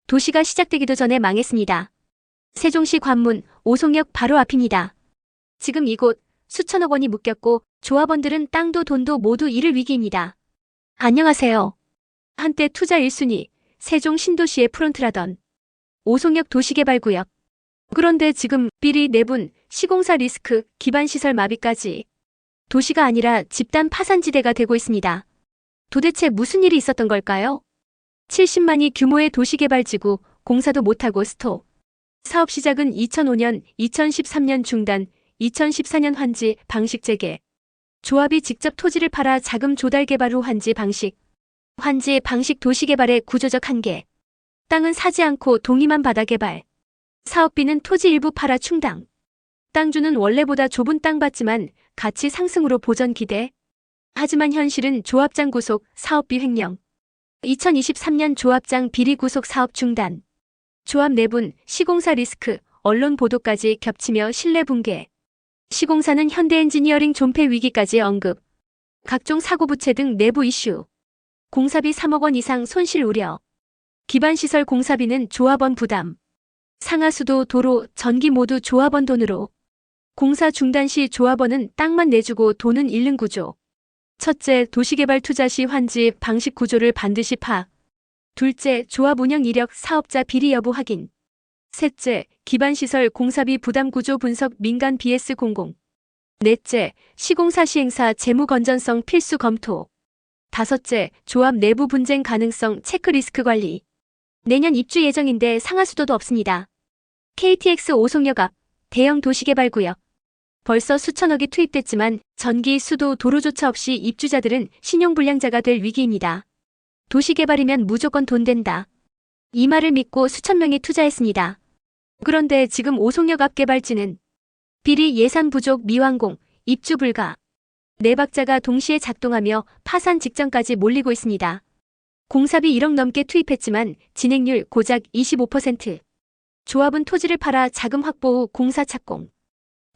도시가 시작되기도 전에 망했습니다. 세종시 관문 오송역 바로 앞입니다. 지금 이곳 수천억 원이 묶였고 조합원들은 땅도 돈도 모두 잃을 위기입니다. 안녕하세요. 한때 투자 1순위 세종 신도시의 프론트라던 오송역 도시개발구역. 그런데 지금 비리 내분, 시공사 리스크, 기반시설 마비까지 도시가 아니라 집단 파산지대가 되고 있습니다. 도대체 무슨 일이 있었던 걸까요? 70만이 규모의 도시개발지구, 공사도 못하고 스톱. 사업 시작은 2005년, 2013년 중단, 2014년 환지, 방식 재개. 조합이 직접 토지를 팔아 자금 조달 개발 후 환지 방식. 환지 방식 도시개발의 구조적 한계. 땅은 사지 않고 동의만 받아 개발. 사업비는 토지 일부 팔아 충당. 땅주는 원래보다 좁은 땅 받지만 가치 상승으로 보전 기대. 하지만 현실은 조합장 구속, 사업비 횡령. 2023년 조합장 비리 구속 사업 중단. 조합 내분, 시공사 리스크, 언론 보도까지 겹치며 신뢰 붕괴. 시공사는 현대엔지니어링 존폐 위기까지 언급. 각종 사고부채 등 내부 이슈. 공사비 3억 원 이상 손실 우려. 기반시설 공사비는 조합원 부담. 상하수도, 도로, 전기 모두 조합원 돈으로. 공사 중단 시 조합원은 땅만 내주고 돈은 잃는 구조. 첫째, 도시개발 투자 시 환지 방식 구조를 반드시 파악. 둘째, 조합 운영 이력 사업자 비리 여부 확인. 셋째, 기반시설 공사비 부담 구조 분석 민간 BS 공공. 넷째, 시공사 시행사 재무 건전성 필수 검토. 다섯째, 조합 내부 분쟁 가능성 체크 리스크 관리. 내년 입주 예정인데 상하수도도 없습니다. KTX 오송역 앞 대형 도시개발구역. 벌써 수천억이 투입됐지만 전기, 수도, 도로조차 없이 입주자들은 신용불량자가 될 위기입니다. 도시개발이면 무조건 돈 된다. 이 말을 믿고 수천 명이 투자했습니다. 그런데 지금 오송역 앞 개발지는 비리, 예산 부족, 미완공, 입주 불가. 네 박자가 동시에 작동하며 파산 직전까지 몰리고 있습니다. 공사비 1억 넘게 투입했지만 진행률 고작 25%. 조합은 토지를 팔아 자금 확보 후 공사 착공.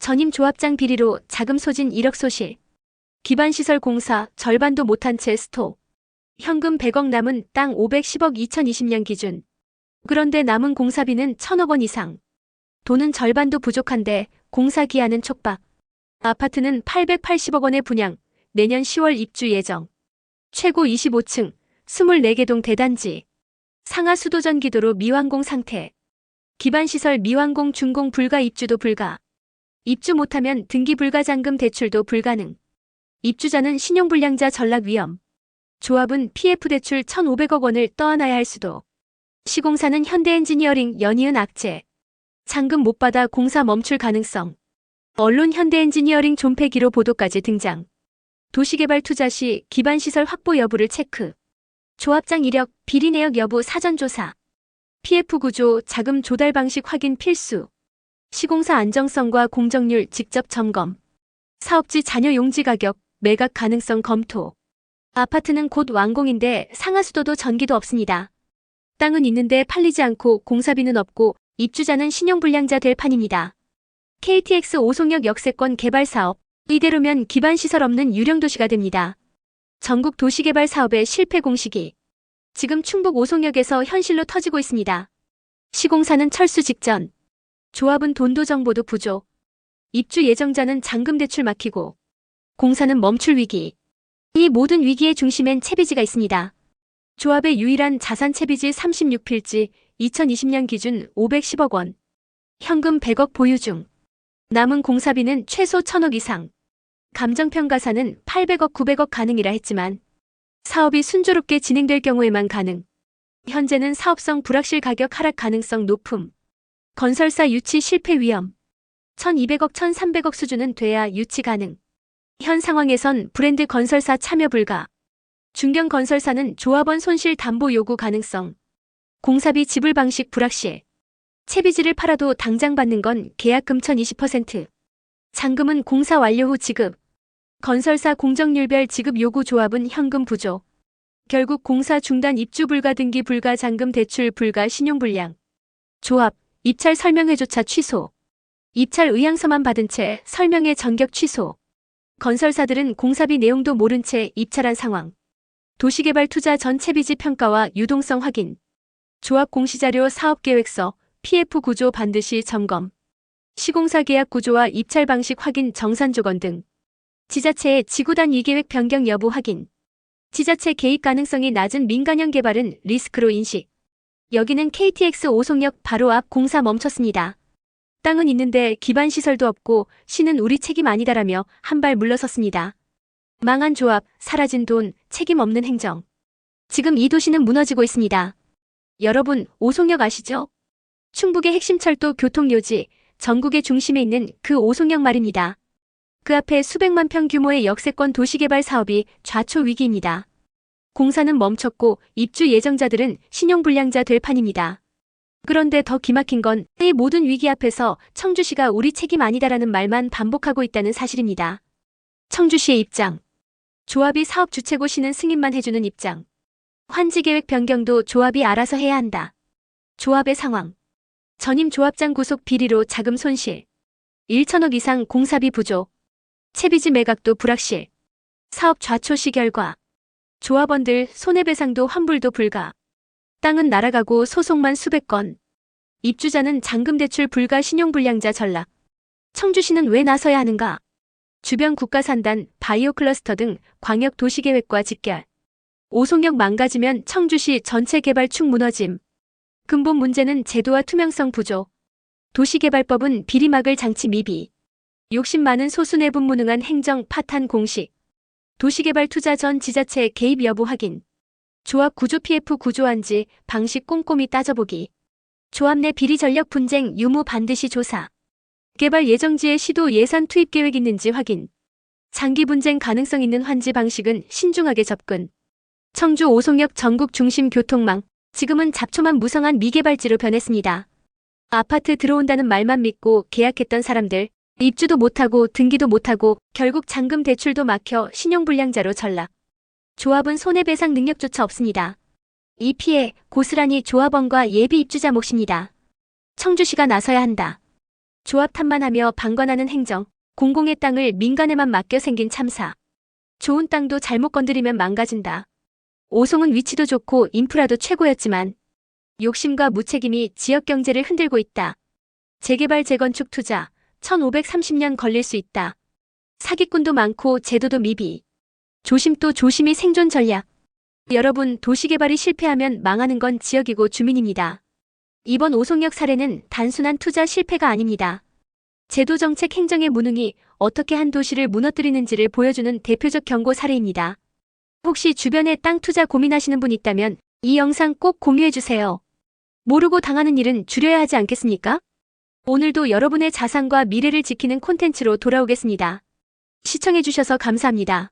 전임 조합장 비리로 자금 소진 1억 소실. 기반시설 공사 절반도 못한 채 스톱. 현금 100억 남은 땅 510억 2020년 기준. 그런데 남은 공사비는 1,000억 원 이상. 돈은 절반도 부족한데 공사 기한은 촉박. 아파트는 880억 원의 분양, 내년 10월 입주 예정. 최고 25층, 24개 동 대단지. 상하수도 전기도로 미완공 상태. 기반시설 미완공 준공 불가 입주도 불가. 입주 못하면 등기 불가 잔금 대출도 불가능. 입주자는 신용불량자 전락 위험. 조합은 PF 대출 1,500억 원을 떠안아야 할 수도. 시공사는 현대엔지니어링 연이은 악재. 잔금 못 받아 공사 멈출 가능성. 언론 현대엔지니어링 존폐 기로 보도까지 등장. 도시개발 투자 시 기반시설 확보 여부를 체크. 조합장 이력, 비리 내역 여부 사전조사. PF 구조, 자금 조달 방식 확인 필수. 시공사 안정성과 공정률 직접 점검. 사업지 잔여 용지 가격, 매각 가능성 검토. 아파트는 곧 완공인데 상하수도도 전기도 없습니다. 땅은 있는데 팔리지 않고 공사비는 없고 입주자는 신용불량자 될 판입니다. KTX 오송역 역세권 개발 사업. 이대로면 기반시설 없는 유령도시가 됩니다. 전국 도시개발 사업의 실패 공식이 지금 충북 오송역에서 현실로 터지고 있습니다. 시공사는 철수 직전. 조합은 돈도 정보도 부족. 입주 예정자는 잔금 대출 막히고 공사는 멈출 위기. 이 모든 위기의 중심엔 채비지가 있습니다. 조합의 유일한 자산 채비지 36필지 2020년 기준 510억 원. 현금 100억 보유 중. 남은 공사비는 최소 1,000억 이상. 감정평가사는 800억 900억 가능이라 했지만 사업이 순조롭게 진행될 경우에만 가능. 현재는 사업성 불확실 가격 하락 가능성 높음. 건설사 유치 실패 위험. 1,200억 1,300억 수준은 돼야 유치 가능. 현 상황에선 브랜드 건설사 참여 불가. 중견 건설사는 조합원 손실 담보 요구 가능성. 공사비 지불 방식 불확실. 채비지를 팔아도 당장 받는 건 계약금 1,020%. 잔금은 공사 완료 후 지급. 건설사 공정률별 지급 요구 조합은 현금 부족. 결국 공사 중단 입주 불가 등기 불가 잔금 대출 불가 신용불량. 조합, 입찰 설명회조차 취소. 입찰 의향서만 받은 채 설명회 전격 취소. 건설사들은 공사비 내용도 모른 채 입찰한 상황. 도시개발 투자 전 채비지 평가와 유동성 확인. 조합 공시자료 사업계획서, PF 구조 반드시 점검. 시공사 계약 구조와 입찰 방식 확인 정산 조건 등. 지자체의 지구단 이계획 변경 여부 확인. 지자체 개입 가능성이 낮은 민간형 개발은 리스크로 인식. 여기는 KTX 오송역 바로 앞 공사 멈췄습니다. 땅은 있는데 기반 시설도 없고 시는 우리 책임 아니다라며 한 발 물러섰습니다. 망한 조합, 사라진 돈, 책임 없는 행정. 지금 이 도시는 무너지고 있습니다. 여러분, 오송역 아시죠? 충북의 핵심 철도 교통요지, 전국의 중심에 있는 그 오송역 말입니다. 그 앞에 수백만 평 규모의 역세권 도시개발 사업이 좌초 위기입니다. 공사는 멈췄고 입주 예정자들은 신용불량자 될 판입니다. 그런데 더 기막힌 건 이 모든 위기 앞에서 청주시가 우리 책임 아니다라는 말만 반복하고 있다는 사실입니다. 청주시의 입장. 조합이 사업 주체고 시는 승인만 해주는 입장. 환지계획 변경도 조합이 알아서 해야 한다. 조합의 상황. 전임 조합장 구속 비리로 자금 손실. 1천억 이상 공사비 부족. 채비지 매각도 불확실. 사업 좌초시 결과. 조합원들 손해배상도 환불도 불가. 땅은 날아가고 소송만 수백 건. 입주자는 잔금 대출 불가 신용불량자 전락. 청주시는 왜 나서야 하는가? 주변 국가산단, 바이오 클러스터 등 광역 도시계획과 직결. 오송역 망가지면 청주시 전체 개발 축 무너짐. 근본 문제는 제도와 투명성 부족. 도시개발법은 비리 막을 장치 미비. 욕심 많은 소수 내분 무능한 행정 파탄 공식. 도시개발 투자 전 지자체 개입 여부 확인. 조합 구조 PF 구조한지 방식 꼼꼼히 따져보기. 조합 내 비리 전력 분쟁 유무 반드시 조사. 개발 예정지에 시도 예산 투입 계획 있는지 확인. 장기 분쟁 가능성 있는 환지 방식은 신중하게 접근. 청주 오송역 전국 중심 교통망. 지금은 잡초만 무성한 미개발지로 변했습니다. 아파트 들어온다는 말만 믿고 계약했던 사람들. 입주도 못하고 등기도 못하고 결국 잔금 대출도 막혀 신용불량자로 전락. 조합은 손해배상 능력조차 없습니다. 이 피해 고스란히 조합원과 예비 입주자 몫입니다. 청주시가 나서야 한다. 조합 탓만하며 방관하는 행정, 공공의 땅을 민간에만 맡겨 생긴 참사. 좋은 땅도 잘못 건드리면 망가진다. 오송은 위치도 좋고 인프라도 최고였지만 욕심과 무책임이 지역 경제를 흔들고 있다. 재개발 재건축 투자 1530년 걸릴 수 있다. 사기꾼도 많고 제도도 미비. 조심 또 조심이 생존 전략. 여러분, 도시개발이 실패하면 망하는 건 지역이고 주민입니다. 이번 오송역 사례는 단순한 투자 실패가 아닙니다. 제도 정책 행정의 무능이 어떻게 한 도시를 무너뜨리는지를 보여주는 대표적 경고 사례입니다. 혹시 주변에 땅 투자 고민하시는 분 있다면 이 영상 꼭 공유해주세요. 모르고 당하는 일은 줄여야 하지 않겠습니까? 오늘도 여러분의 자산과 미래를 지키는 콘텐츠로 돌아오겠습니다. 시청해주셔서 감사합니다.